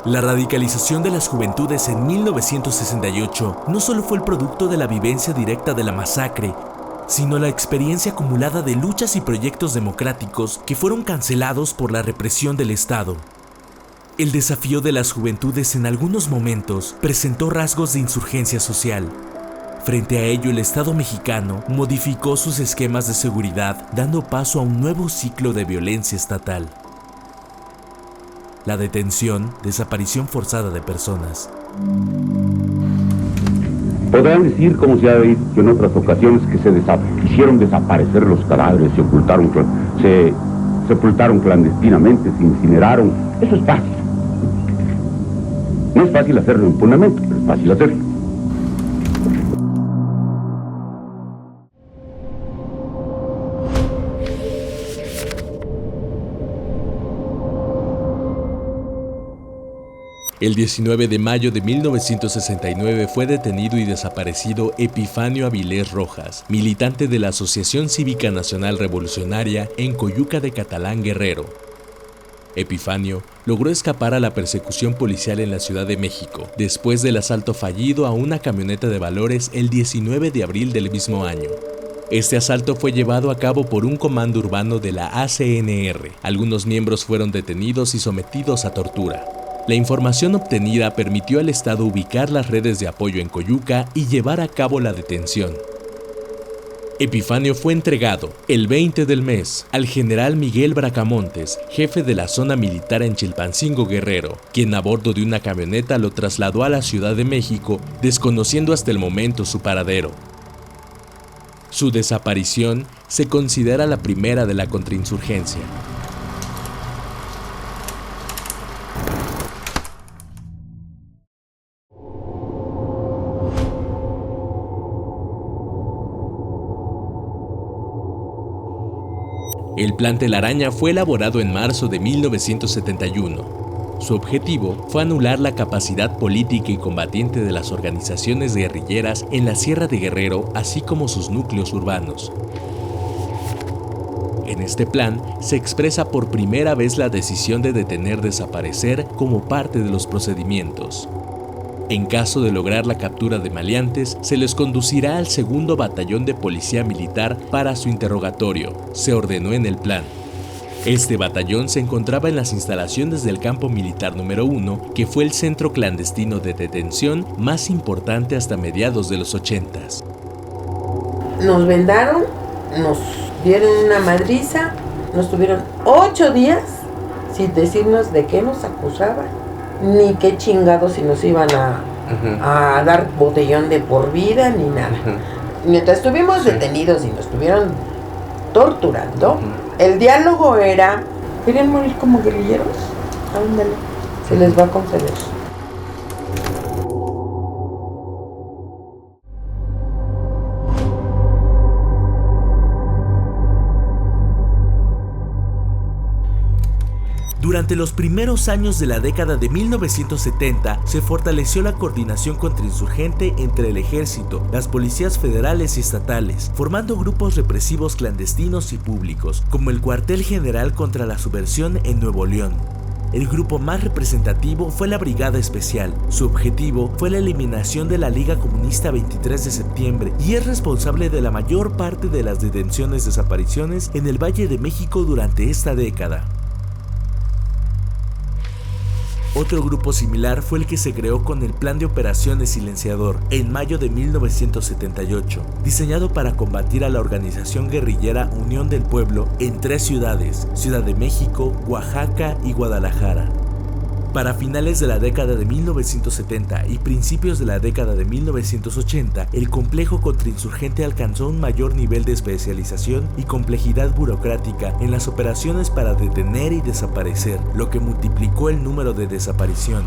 La radicalización de las juventudes en 1968 no solo fue el producto de la vivencia directa de la masacre, sino la experiencia acumulada de luchas y proyectos democráticos que fueron cancelados por la represión del Estado. El desafío de las juventudes en algunos momentos presentó rasgos de insurgencia social. Frente a ello, el Estado mexicano modificó sus esquemas de seguridad, dando paso a un nuevo ciclo de violencia estatal. La detención, desaparición forzada de personas. Podrán decir, como se ha dicho en otras ocasiones, que se hicieron desaparecer los cadáveres, se sepultaron clandestinamente, se incineraron. Eso es fácil. No es fácil hacerlo impunemente, pero es fácil hacerlo. El 19 de mayo de 1969 fue detenido y desaparecido Epifanio Avilés Rojas, militante de la Asociación Cívica Nacional Revolucionaria en Coyuca de Catalán, Guerrero. Epifanio logró escapar a la persecución policial en la Ciudad de México, después del asalto fallido a una camioneta de valores el 19 de abril del mismo año. Este asalto fue llevado a cabo por un comando urbano de la ACNR. Algunos miembros fueron detenidos y sometidos a tortura. La información obtenida permitió al Estado ubicar las redes de apoyo en Coyuca y llevar a cabo la detención. Epifanio fue entregado, el 20 del mes, al general Miguel Bracamontes, jefe de la zona militar en Chilpancingo, Guerrero, quien a bordo de una camioneta lo trasladó a la Ciudad de México, desconociendo hasta el momento su paradero. Su desaparición se considera la primera de la contrainsurgencia. El Plan Telaraña fue elaborado en marzo de 1971. Su objetivo fue anular la capacidad política y combatiente de las organizaciones guerrilleras en la Sierra de Guerrero, así como sus núcleos urbanos. En este plan se expresa por primera vez la decisión de detener-desaparecer como parte de los procedimientos. En caso de lograr la captura de maleantes, se les conducirá al 2º Batallón de Policía Militar para su interrogatorio, se ordenó en el plan. Este batallón se encontraba en las instalaciones del Campo Militar número 1, que fue el centro clandestino de detención más importante hasta mediados de los 80s. Nos vendaron, nos dieron una madriza, nos tuvieron 8 días sin decirnos de qué nos acusaban, ni qué chingados si nos iban a dar botellón de por vida, ni nada. Mientras estuvimos detenidos y nos estuvieron torturando, el diálogo era: ¿quieren morir como guerrilleros? Ándale, se les va a conceder. Durante los primeros años de la década de 1970 se fortaleció la coordinación contrainsurgente entre el ejército, las policías federales y estatales, formando grupos represivos clandestinos y públicos, como el Cuartel General contra la Subversión en Nuevo León. El grupo más representativo fue la Brigada Especial. Su objetivo fue la eliminación de la Liga Comunista 23 de septiembre y es responsable de la mayor parte de las detenciones y desapariciones en el Valle de México durante esta década. Otro grupo similar fue el que se creó con el Plan de Operaciones Silenciador en mayo de 1978, diseñado para combatir a la organización guerrillera Unión del Pueblo en 3 ciudades: Ciudad de México, Oaxaca y Guadalajara. Para finales de la década de 1970 y principios de la década de 1980, el complejo contrainsurgente alcanzó un mayor nivel de especialización y complejidad burocrática en las operaciones para detener y desaparecer, lo que multiplicó el número de desapariciones.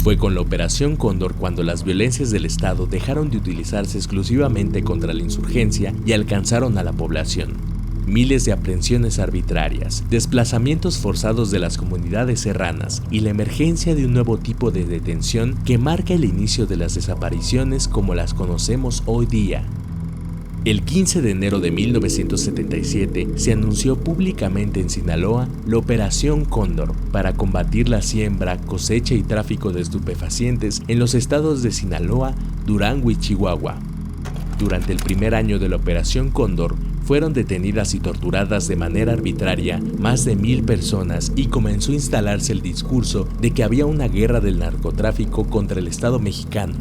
Fue con la Operación Cóndor cuando las violencias del Estado dejaron de utilizarse exclusivamente contra la insurgencia y alcanzaron a la población. miles de aprehensiones arbitrarias, desplazamientos forzados de las comunidades serranas y la emergencia de un nuevo tipo de detención que marca el inicio de las desapariciones como las conocemos hoy día. El 15 de enero de 1977 se anunció públicamente en Sinaloa la Operación Cóndor para combatir la siembra, cosecha y tráfico de estupefacientes en los estados de Sinaloa, Durango y Chihuahua. Durante el primer año de la Operación Cóndor, fueron detenidas y torturadas de manera arbitraria más de 1,000 personas y comenzó a instalarse el discurso de que había una guerra del narcotráfico contra el Estado mexicano.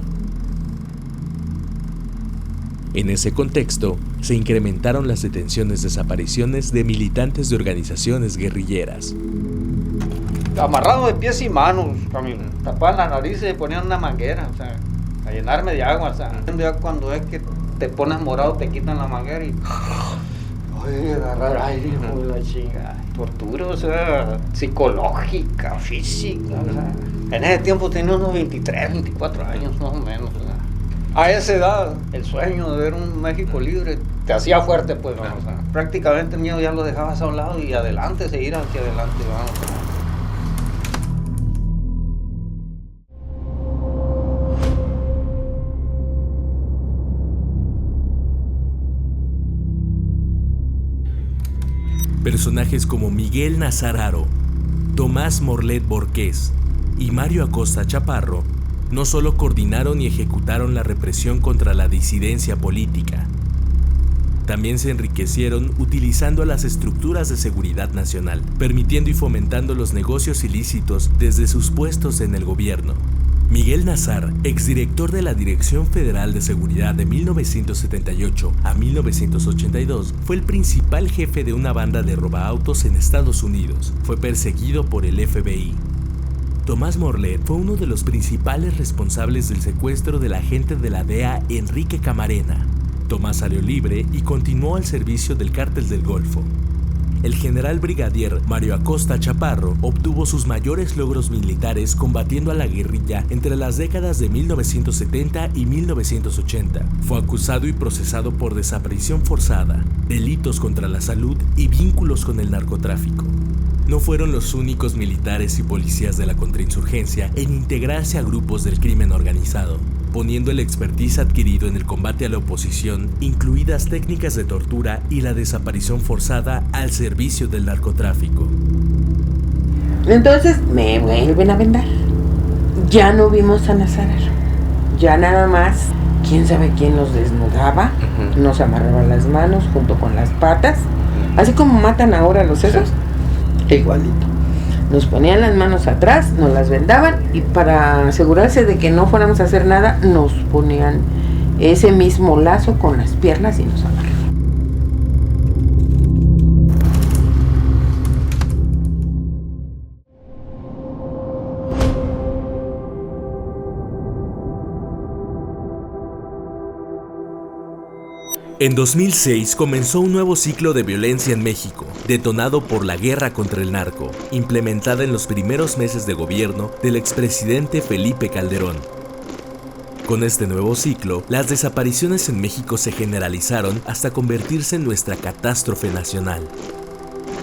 En ese contexto, se incrementaron las detenciones y desapariciones de militantes de organizaciones guerrilleras. Amarrado de pies y manos, tapaban la nariz y le ponían una manguera, a llenarme de agua, Ya cuando es que te pones morado te quitan la manguera y... agarrar aire, hijo de la chinga. Tortura, psicológica, física, En ese tiempo tenía unos 23, 24 años más o menos, A esa edad, el sueño de ver un México libre te hacía fuerte, pues, prácticamente el miedo ya lo dejabas a un lado y adelante, seguir hacia adelante, Personajes como Miguel Nazar Haro, Tomás Morlet Borqués y Mario Acosta Chaparro no solo coordinaron y ejecutaron la represión contra la disidencia política, también se enriquecieron utilizando las estructuras de seguridad nacional, permitiendo y fomentando los negocios ilícitos desde sus puestos en el gobierno. Miguel Nazar, exdirector de la Dirección Federal de Seguridad de 1978 a 1982, fue el principal jefe de una banda de robaautos en Estados Unidos. Fue perseguido por el FBI. Tomás Morlet fue uno de los principales responsables del secuestro del agente de la DEA Enrique Camarena. Tomás salió libre y continuó al servicio del Cártel del Golfo. El general brigadier Mario Acosta Chaparro obtuvo sus mayores logros militares combatiendo a la guerrilla entre las décadas de 1970 y 1980. Fue acusado y procesado por desaparición forzada, delitos contra la salud y vínculos con el narcotráfico. No fueron los únicos militares y policías de la contrainsurgencia en integrarse a grupos del crimen organizado, poniendo el expertise adquirido en el combate a la oposición, incluidas técnicas de tortura y la desaparición forzada al servicio del narcotráfico. Entonces me vuelven a vendar. Ya no vimos a Nazar. Ya nada más, quién sabe quién nos desnudaba, nos amarraba las manos junto con las patas, así como matan ahora a los sesos. Igualito. Nos ponían las manos atrás, nos las vendaban y para asegurarse de que no fuéramos a hacer nada, nos ponían ese mismo lazo con las piernas y nos amarraban. En 2006 comenzó un nuevo ciclo de violencia en México, detonado por la guerra contra el narco, implementada en los primeros meses de gobierno del expresidente Felipe Calderón. Con este nuevo ciclo, las desapariciones en México se generalizaron hasta convertirse en nuestra catástrofe nacional.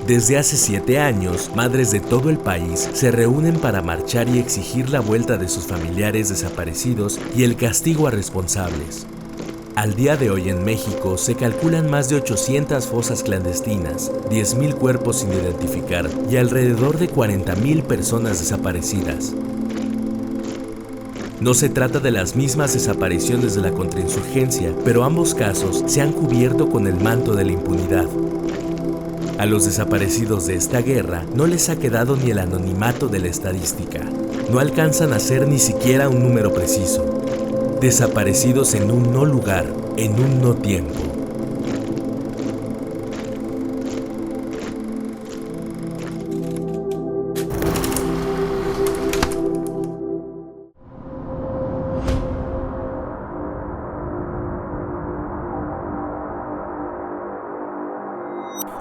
Desde hace 7 años, madres de todo el país se reúnen para marchar y exigir la vuelta de sus familiares desaparecidos y el castigo a responsables. Al día de hoy en México se calculan más de 800 fosas clandestinas, 10,000 cuerpos sin identificar y alrededor de 40,000 personas desaparecidas. No se trata de las mismas desapariciones de la contrainsurgencia, pero ambos casos se han cubierto con el manto de la impunidad. A los desaparecidos de esta guerra no les ha quedado ni el anonimato de la estadística. No alcanzan a ser ni siquiera un número preciso. Desaparecidos en un no lugar, en un no tiempo.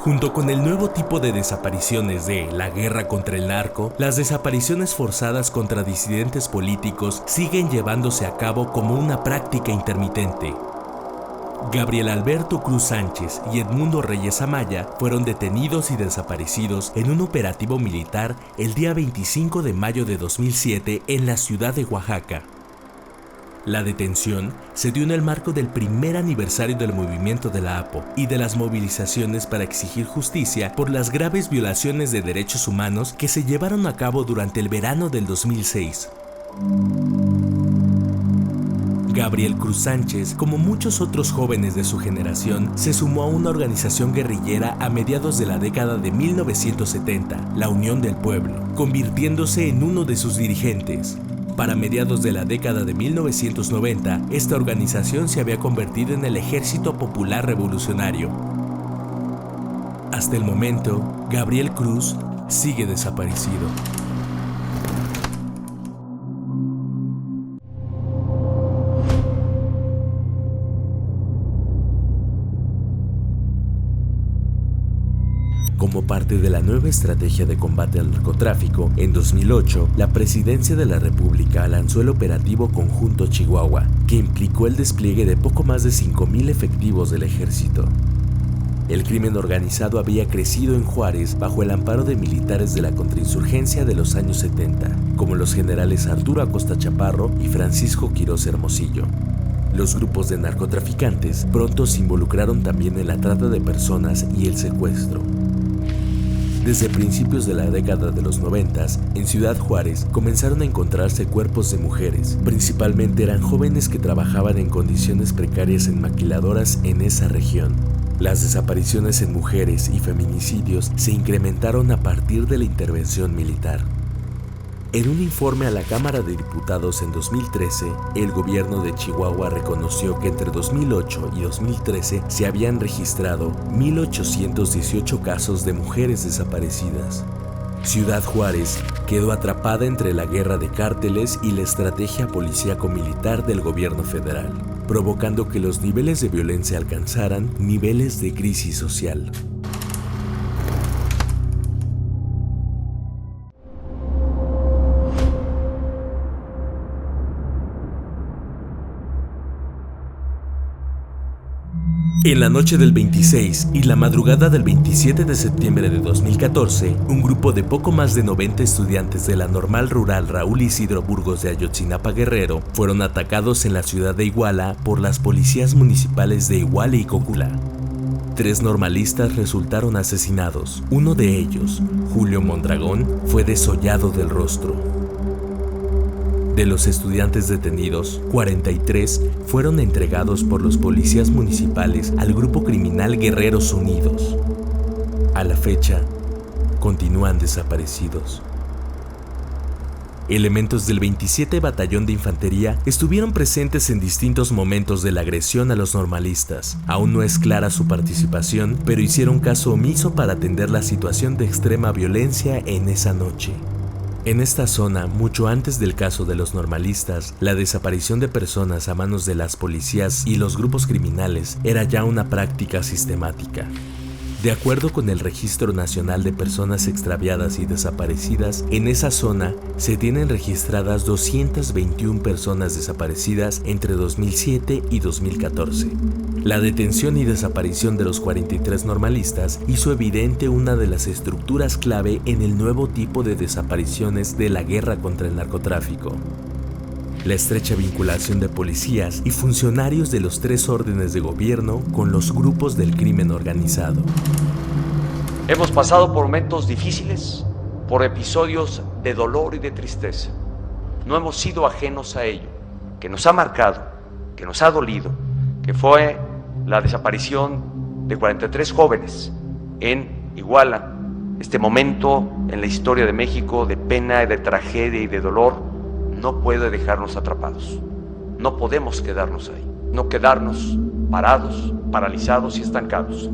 Junto con el nuevo tipo de desapariciones de la guerra contra el narco, las desapariciones forzadas contra disidentes políticos siguen llevándose a cabo como una práctica intermitente. Gabriel Alberto Cruz Sánchez y Edmundo Reyes Amaya fueron detenidos y desaparecidos en un operativo militar el día 25 de mayo de 2007 en la ciudad de Oaxaca. La detención se dio en el marco del primer aniversario del movimiento de la APO y de las movilizaciones para exigir justicia por las graves violaciones de derechos humanos que se llevaron a cabo durante el verano del 2006. Gabriel Cruz Sánchez, como muchos otros jóvenes de su generación, se sumó a una organización guerrillera a mediados de la década de 1970, la Unión del Pueblo, convirtiéndose en uno de sus dirigentes. Para mediados de la década de 1990, esta organización se había convertido en el Ejército Popular Revolucionario. Hasta el momento, Gabriel Cruz sigue desaparecido. Como parte de la nueva estrategia de combate al narcotráfico, en 2008, la Presidencia de la República lanzó el Operativo Conjunto Chihuahua, que implicó el despliegue de poco más de 5,000 efectivos del ejército. El crimen organizado había crecido en Juárez bajo el amparo de militares de la contrainsurgencia de los años 70, como los generales Arturo Acosta Chaparro y Francisco Quirós Hermosillo. Los grupos de narcotraficantes pronto se involucraron también en la trata de personas y el secuestro. Desde principios de la década de los 90, en Ciudad Juárez comenzaron a encontrarse cuerpos de mujeres. Principalmente eran jóvenes que trabajaban en condiciones precarias en maquiladoras en esa región. Las desapariciones en mujeres y feminicidios se incrementaron a partir de la intervención militar. En un informe a la Cámara de Diputados en 2013, el gobierno de Chihuahua reconoció que entre 2008 y 2013 se habían registrado 1,818 casos de mujeres desaparecidas. Ciudad Juárez quedó atrapada entre la guerra de cárteles y la estrategia policíaco-militar del gobierno federal, provocando que los niveles de violencia alcanzaran niveles de crisis social. En la noche del 26 y la madrugada del 27 de septiembre de 2014, un grupo de poco más de 90 estudiantes de la Normal Rural Raúl Isidro Burgos de Ayotzinapa, Guerrero, fueron atacados en la ciudad de Iguala por las policías municipales de Iguala y Cocula. 3 normalistas resultaron asesinados. Uno de ellos, Julio Mondragón, fue desollado del rostro. De los estudiantes detenidos, 43 fueron entregados por los policías municipales al grupo criminal Guerreros Unidos. A la fecha, continúan desaparecidos. Elementos del 27 Batallón de Infantería estuvieron presentes en distintos momentos de la agresión a los normalistas. Aún no es clara su participación, pero hicieron caso omiso para atender la situación de extrema violencia en esa noche. En esta zona, mucho antes del caso de los normalistas, la desaparición de personas a manos de las policías y los grupos criminales era ya una práctica sistemática. De acuerdo con el Registro Nacional de Personas Extraviadas y Desaparecidas, en esa zona se tienen registradas 221 personas desaparecidas entre 2007 y 2014. La detención y desaparición de los 43 normalistas hizo evidente una de las estructuras clave en el nuevo tipo de desapariciones de la guerra contra el narcotráfico. La estrecha vinculación de policías y funcionarios de los 3 órdenes de gobierno con los grupos del crimen organizado. Hemos pasado por momentos difíciles, por episodios de dolor y de tristeza. No hemos sido ajenos a ello, que nos ha marcado, que nos ha dolido, que fue la desaparición de 43 jóvenes en Iguala. Este momento en la historia de México de pena, de tragedia y de dolor no puede dejarnos atrapados. No podemos quedarnos ahí, no quedarnos parados, paralizados y estancados.